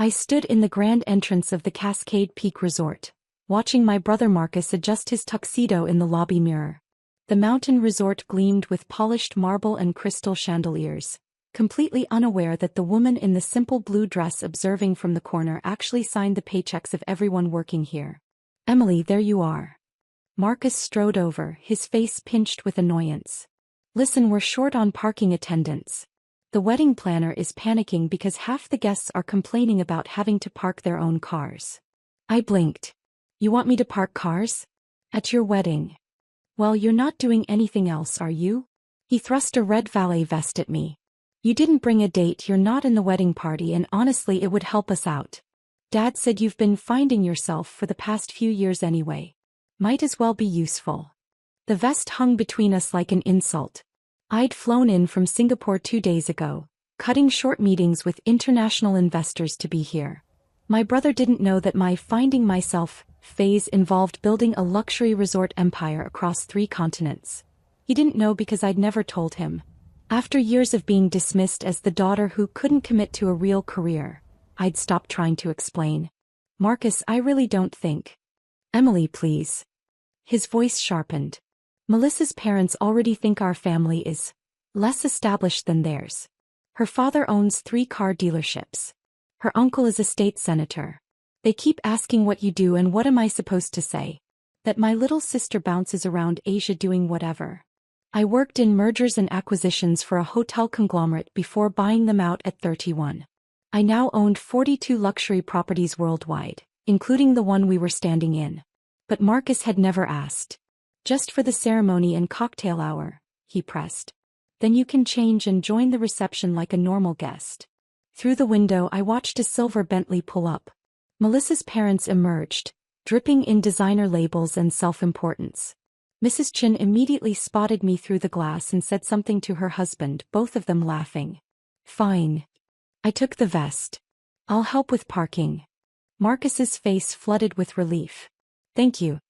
I stood in the grand entrance of the Cascade Peak Resort, watching my brother Marcus adjust his tuxedo in the lobby mirror. The mountain resort gleamed with polished marble and crystal chandeliers, completely unaware that the woman in the simple blue dress observing from the corner actually signed the paychecks of everyone working here. "Emily, there you are." Marcus strode over, his face pinched with annoyance. "Listen, we're short on parking attendants. The wedding planner is panicking because half the guests are complaining about having to park their own cars." I blinked. "You want me to park cars? At your wedding? Well, you're not doing anything else, are you?" He thrust a red valet vest at me. "You didn't bring a date, you're not in the wedding party, and honestly it would help us out. Dad said you've been finding yourself for the past few years anyway. Might as well be useful." The vest hung between us like an insult. I'd flown in from Singapore 2 days ago, cutting short meetings with international investors to be here. My brother didn't know that my finding myself phase involved building a luxury resort empire across 3 continents. He didn't know because I'd never told him. After years of being dismissed as the daughter who couldn't commit to a real career, I'd stopped trying to explain. "Marcus, I really don't think." "Emily, please." His voice sharpened. "Melissa's parents already think our family is less established than theirs. Her father owns 3 car dealerships. Her uncle is a state senator. They keep asking what you do, and what am I supposed to say? That my little sister bounces around Asia doing whatever. I worked in mergers and acquisitions for a hotel conglomerate before buying them out at 31. I now owned 42 luxury properties worldwide, including the one we were standing in." But Marcus had never asked. "Just for the ceremony and cocktail hour," he pressed. "Then you can change and join the reception like a normal guest." Through the window I watched a silver Bentley pull up. Melissa's parents emerged, dripping in designer labels and self-importance. Mrs. Chin immediately spotted me through the glass and said something to her husband, both of them laughing. "Fine." I took the vest. "I'll help with parking." Marcus's face flooded with relief. "Thank you.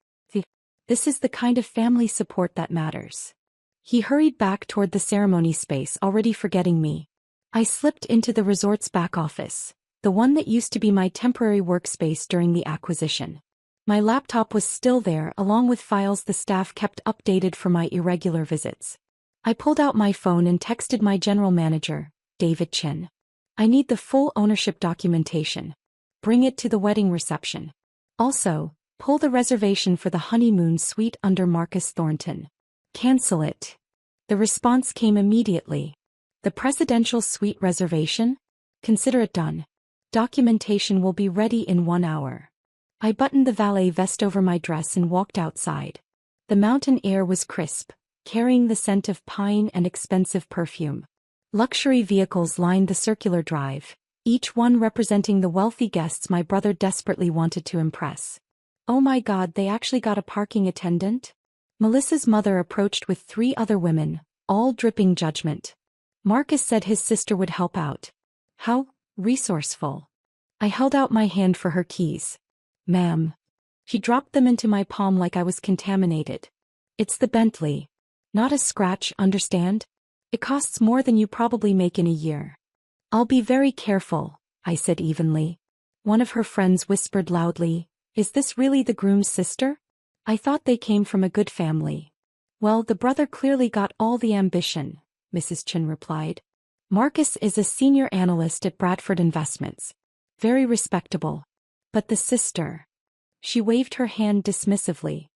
This is the kind of family support that matters." He hurried back toward the ceremony space, already forgetting me. I slipped into the resort's back office, the one that used to be my temporary workspace during the acquisition. My laptop was still there, along with files the staff kept updated for my irregular visits. I pulled out my phone and texted my general manager, David Chin. "I need the full ownership documentation. Bring it to the wedding reception. Also, pull the reservation for the honeymoon suite under Marcus Thornton. Cancel it." The response came immediately. "The presidential suite reservation? Consider it done. Documentation will be ready in 1 hour." I buttoned the valet vest over my dress and walked outside. The mountain air was crisp, carrying the scent of pine and expensive perfume. Luxury vehicles lined the circular drive, each one representing the wealthy guests my brother desperately wanted to impress. "Oh my God, they actually got a parking attendant?" Melissa's mother approached with 3 other women, all dripping judgment. Marcus said his sister would help out. How resourceful. I held out my hand for her keys. "Ma'am." She dropped them into my palm like I was contaminated. "It's the Bentley. Not a scratch, understand? It costs more than you probably make in a year." "I'll be very careful," I said evenly. One of her friends whispered loudly, "Is this really the groom's sister? I thought they came from a good family." "Well, the brother clearly got all the ambition," Mrs. Chin replied. "Marcus is a senior analyst at Bradford Investments. Very respectable. But the sister." She waved her hand dismissively.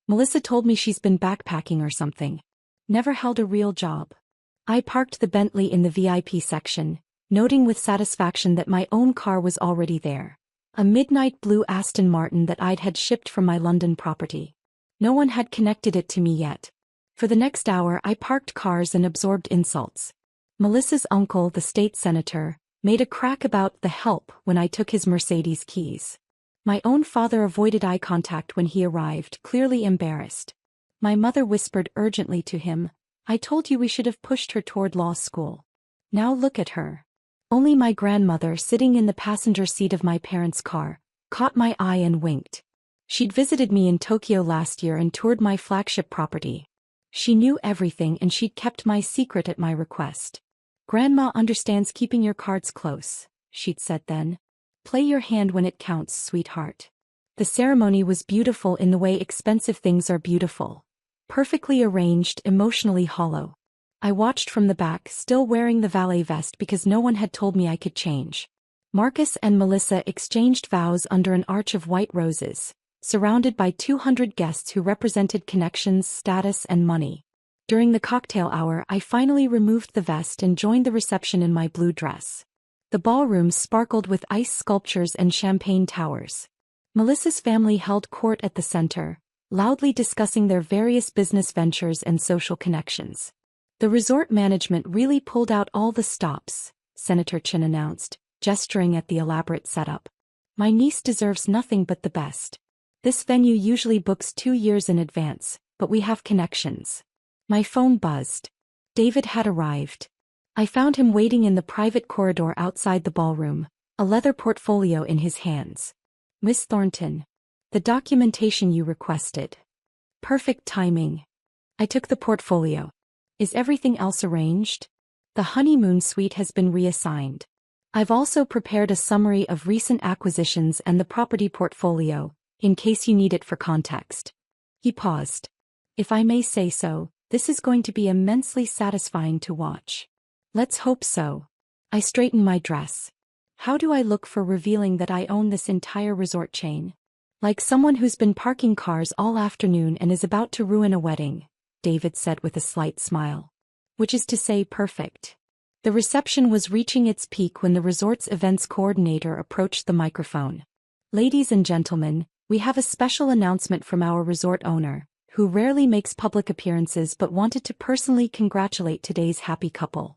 "Melissa told me she's been backpacking or something. Never held a real job." I parked the Bentley in the VIP section, noting with satisfaction that my own car was already there. A midnight blue Aston Martin that I'd had shipped from my London property. No one had connected it to me yet. For the next hour I parked cars and absorbed insults. Melissa's uncle, the state senator, made a crack about the help when I took his Mercedes keys. My own father avoided eye contact when he arrived, clearly embarrassed. My mother whispered urgently to him, "I told you we should have pushed her toward law school. Now look at her." Only my grandmother, sitting in the passenger seat of my parents' car, caught my eye and winked. She'd visited me in Tokyo last year and toured my flagship property. She knew everything, and she'd kept my secret at my request. "Grandma understands keeping your cards close," she'd said then. Play your hand when it counts, sweetheart. The ceremony was beautiful in the way expensive things are beautiful. Perfectly arranged, emotionally hollow. I watched from the back, still wearing the valet vest because no one had told me I could change. Marcus and Melissa exchanged vows under an arch of white roses, surrounded by 200 guests who represented connections, status, and money. During the cocktail hour, I finally removed the vest and joined the reception in my blue dress. The ballroom sparkled with ice sculptures and champagne towers. Melissa's family held court at the center, loudly discussing their various business ventures and social connections. The resort management really pulled out all the stops, Senator Chin announced, gesturing at the elaborate setup. My niece deserves nothing but the best. This venue usually books 2 years in advance, but we have connections. My phone buzzed. David had arrived. I found him waiting in the private corridor outside the ballroom, a leather portfolio in his hands. Miss Thornton. The documentation you requested. Perfect timing. I took the portfolio. Is everything else arranged? The honeymoon suite has been reassigned. I've also prepared a summary of recent acquisitions and the property portfolio, in case you need it for context. He paused. If I may say so, this is going to be immensely satisfying to watch. Let's hope so. I straightened my dress. How do I look for revealing that I own this entire resort chain? Like someone who's been parking cars all afternoon and is about to ruin a wedding, David said with a slight smile. Which is to say, perfect. The reception was reaching its peak when the resort's events coordinator approached the microphone. Ladies and gentlemen, we have a special announcement from our resort owner, who rarely makes public appearances but wanted to personally congratulate today's happy couple.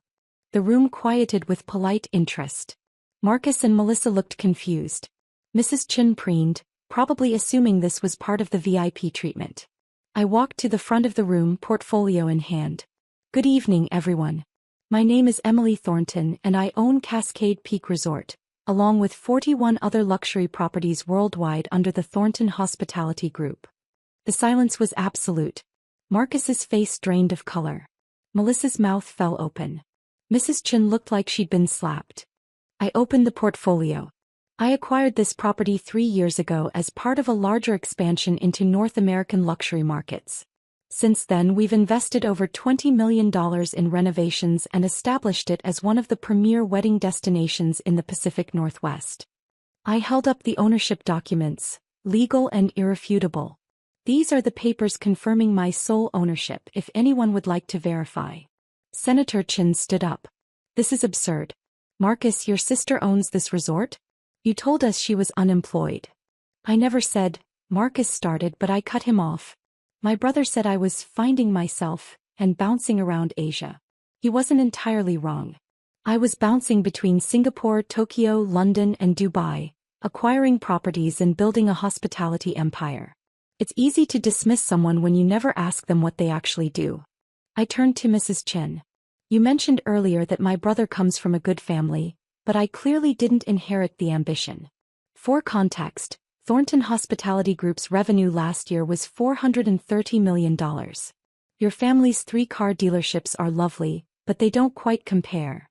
The room quieted with polite interest. Marcus and Melissa looked confused. Mrs. Chin preened, probably assuming this was part of the VIP treatment. I walked to the front of the room, portfolio in hand. Good evening, everyone. My name is Emily Thornton and I own Cascade Peak Resort, along with 41 other luxury properties worldwide under the Thornton Hospitality Group. The silence was absolute. Marcus's face drained of color. Melissa's mouth fell open. Mrs. Chin looked like she'd been slapped. I opened the portfolio. I acquired this property 3 years ago as part of a larger expansion into North American luxury markets. Since then, we've invested over $20 million in renovations and established it as one of the premier wedding destinations in the Pacific Northwest. I held up the ownership documents, legal and irrefutable. These are the papers confirming my sole ownership if anyone would like to verify. Senator Chin stood up. This is absurd. Marcus, your sister owns this resort? You told us she was unemployed. I never said, Marcus started, but I cut him off. My brother said I was finding myself and bouncing around Asia. He wasn't entirely wrong. I was bouncing between Singapore, Tokyo, London, and Dubai, acquiring properties and building a hospitality empire. It's easy to dismiss someone when you never ask them what they actually do. I turned to Mrs. Chin. You mentioned earlier that my brother comes from a good family, but I clearly didn't inherit the ambition. For context, Thornton Hospitality Group's revenue last year was $430 million. Your family's 3 car dealerships are lovely, but they don't quite compare.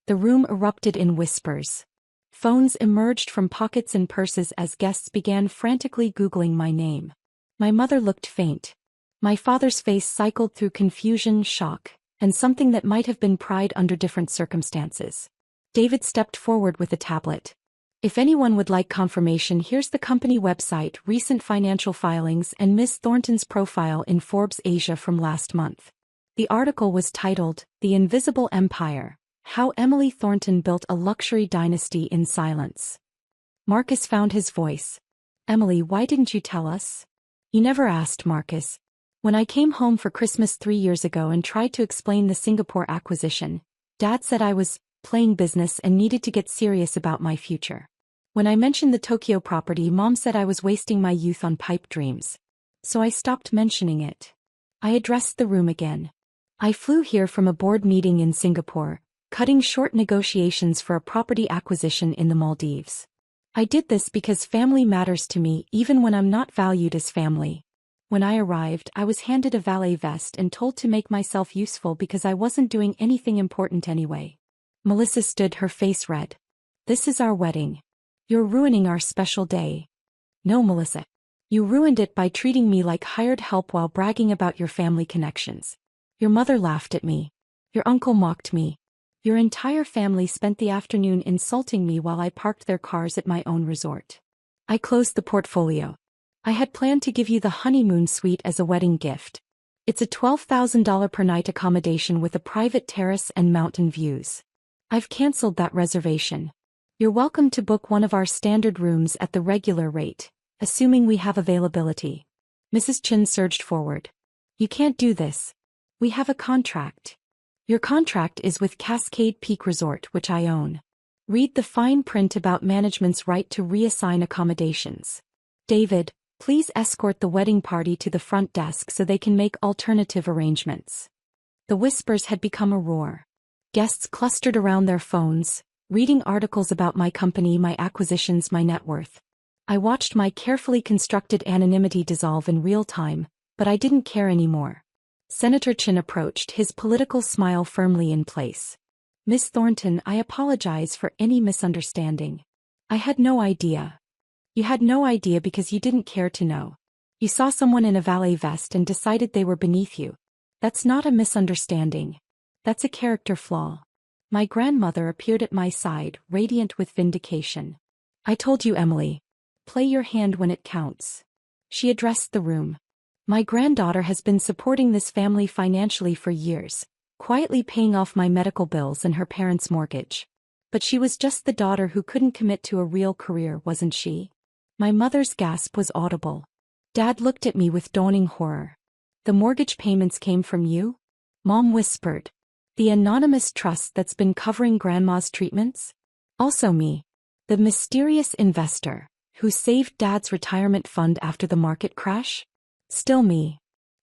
The room erupted in whispers. Phones emerged from pockets and purses as guests began frantically Googling my name. My mother looked faint. My father's face cycled through confusion, shock, and something that might have been pride under different circumstances. David stepped forward with a tablet. If anyone would like confirmation, here's the company website, recent financial filings, and Ms. Thornton's profile in Forbes Asia from last month. The article was titled, The Invisible Empire: How Emily Thornton Built a Luxury Dynasty in Silence. Marcus found his voice. Emily, why didn't you tell us? You never asked, Marcus. When I came home for Christmas 3 years ago and tried to explain the Singapore acquisition, Dad said I was playing business and needed to get serious about my future. When I mentioned the Tokyo property, Mom said I was wasting my youth on pipe dreams. So I stopped mentioning it. I addressed the room again. I flew here from a board meeting in Singapore, cutting short negotiations for a property acquisition in the Maldives. I did this because family matters to me even when I'm not valued as family. When I arrived, I was handed a valet vest and told to make myself useful because I wasn't doing anything important anyway. Melissa stood, her face red. This is our wedding. You're ruining our special day. No, Melissa. You ruined it by treating me like hired help while bragging about your family connections. Your mother laughed at me. Your uncle mocked me. Your entire family spent the afternoon insulting me while I parked their cars at my own resort. I closed the portfolio. I had planned to give you the honeymoon suite as a wedding gift. It's a $12,000 per night accommodation with a private terrace and mountain views. I've canceled that reservation. You're welcome to book one of our standard rooms at the regular rate, assuming we have availability. Mrs. Chin surged forward. You can't do this. We have a contract. Your contract is with Cascade Peak Resort, which I own. Read the fine print about management's right to reassign accommodations. David, please escort the wedding party to the front desk so they can make alternative arrangements. The whispers had become a roar. Guests clustered around their phones, reading articles about my company, my acquisitions, my net worth. I watched my carefully constructed anonymity dissolve in real time, but I didn't care anymore. Senator Chin approached, his political smile firmly in place. Miss Thornton, I apologize for any misunderstanding. I had no idea. You had no idea because you didn't care to know. You saw someone in a valet vest and decided they were beneath you. That's not a misunderstanding. That's a character flaw. My grandmother appeared at my side, radiant with vindication. I told you, Emily. Play your hand when it counts. She addressed the room. My granddaughter has been supporting this family financially for years, quietly paying off my medical bills and her parents' mortgage. But she was just the daughter who couldn't commit to a real career, wasn't she? My mother's gasp was audible. Dad looked at me with dawning horror. The mortgage payments came from you? Mom whispered. The anonymous trust that's been covering Grandma's treatments? Also me. The mysterious investor who saved Dad's retirement fund after the market crash? Still me.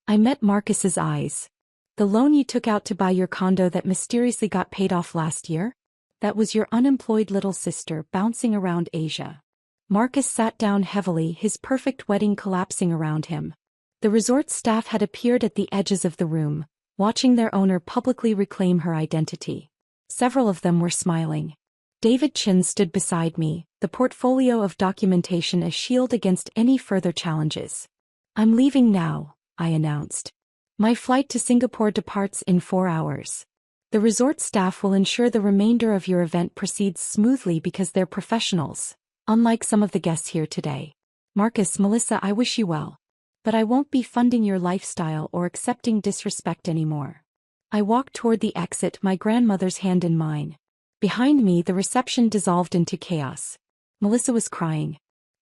I met Marcus's eyes. The loan you took out to buy your condo that mysteriously got paid off last year? That was your unemployed little sister bouncing around Asia. Marcus sat down heavily, his perfect wedding collapsing around him. The resort staff had appeared at the edges of the room, watching their owner publicly reclaim her identity. Several of them were smiling. David Chin stood beside me, the portfolio of documentation a shield against any further challenges. I'm leaving now, I announced. My flight to Singapore departs in 4 hours. The resort staff will ensure the remainder of your event proceeds smoothly because they're professionals, unlike some of the guests here today. Marcus, Melissa, I wish you well. But I won't be funding your lifestyle or accepting disrespect anymore. I walked toward the exit, my grandmother's hand in mine. Behind me, the reception dissolved into chaos. Melissa was crying.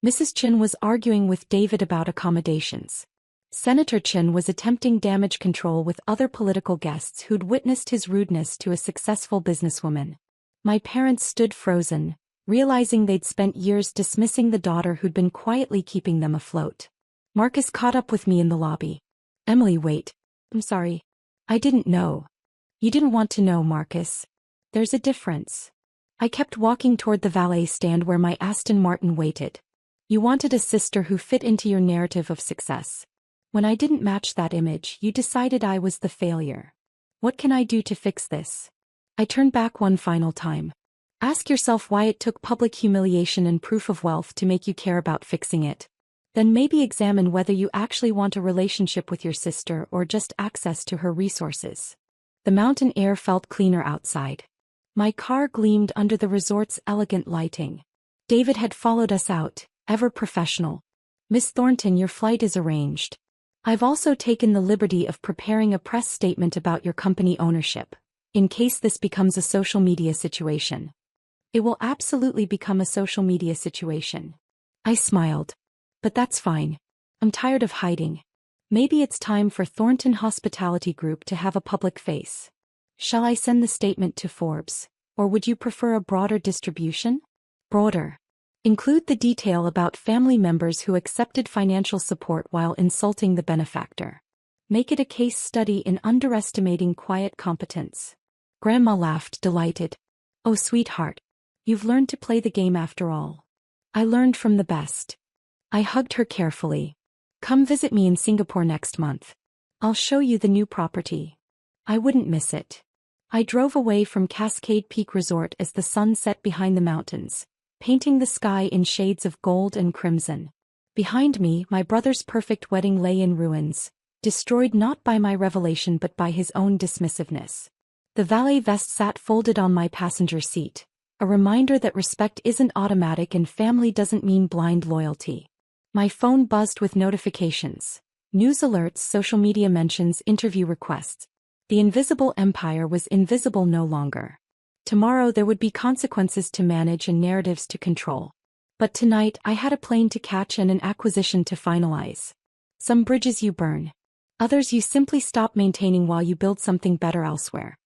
Mrs. Chin was arguing with David about accommodations. Senator Chin was attempting damage control with other political guests who'd witnessed his rudeness to a successful businesswoman. My parents stood frozen, realizing they'd spent years dismissing the daughter who'd been quietly keeping them afloat. Marcus caught up with me in the lobby. Emily, wait. I'm sorry. I didn't know. You didn't want to know, Marcus. There's a difference. I kept walking toward the valet stand where my Aston Martin waited. You wanted a sister who fit into your narrative of success. When I didn't match that image, you decided I was the failure. What can I do to fix this? I turned back one final time. Ask yourself why it took public humiliation and proof of wealth to make you care about fixing it. Then maybe examine whether you actually want a relationship with your sister or just access to her resources. The mountain air felt cleaner outside. My car gleamed under the resort's elegant lighting. David had followed us out, ever professional. Miss Thornton, your flight is arranged. I've also taken the liberty of preparing a press statement about your company ownership, in case this becomes a social media situation. It will absolutely become a social media situation. I smiled. But that's fine. I'm tired of hiding. Maybe it's time for Thornton Hospitality Group to have a public face. Shall I send the statement to Forbes, or would you prefer a broader distribution? Broader. Include the detail about family members who accepted financial support while insulting the benefactor. Make it a case study in underestimating quiet competence. Grandma laughed, delighted. Oh, sweetheart. You've learned to play the game after all. I learned from the best. I hugged her carefully. Come visit me in Singapore next month. I'll show you the new property. I wouldn't miss it. I drove away from Cascade Peak Resort as the sun set behind the mountains, painting the sky in shades of gold and crimson. Behind me, my brother's perfect wedding lay in ruins, destroyed not by my revelation but by his own dismissiveness. The valet vest sat folded on my passenger seat, a reminder that respect isn't automatic and family doesn't mean blind loyalty. My phone buzzed with notifications. News alerts, social media mentions, interview requests. The invisible empire was invisible no longer. Tomorrow there would be consequences to manage and narratives to control. But tonight I had a plane to catch and an acquisition to finalize. Some bridges you burn. Others you simply stop maintaining while you build something better elsewhere.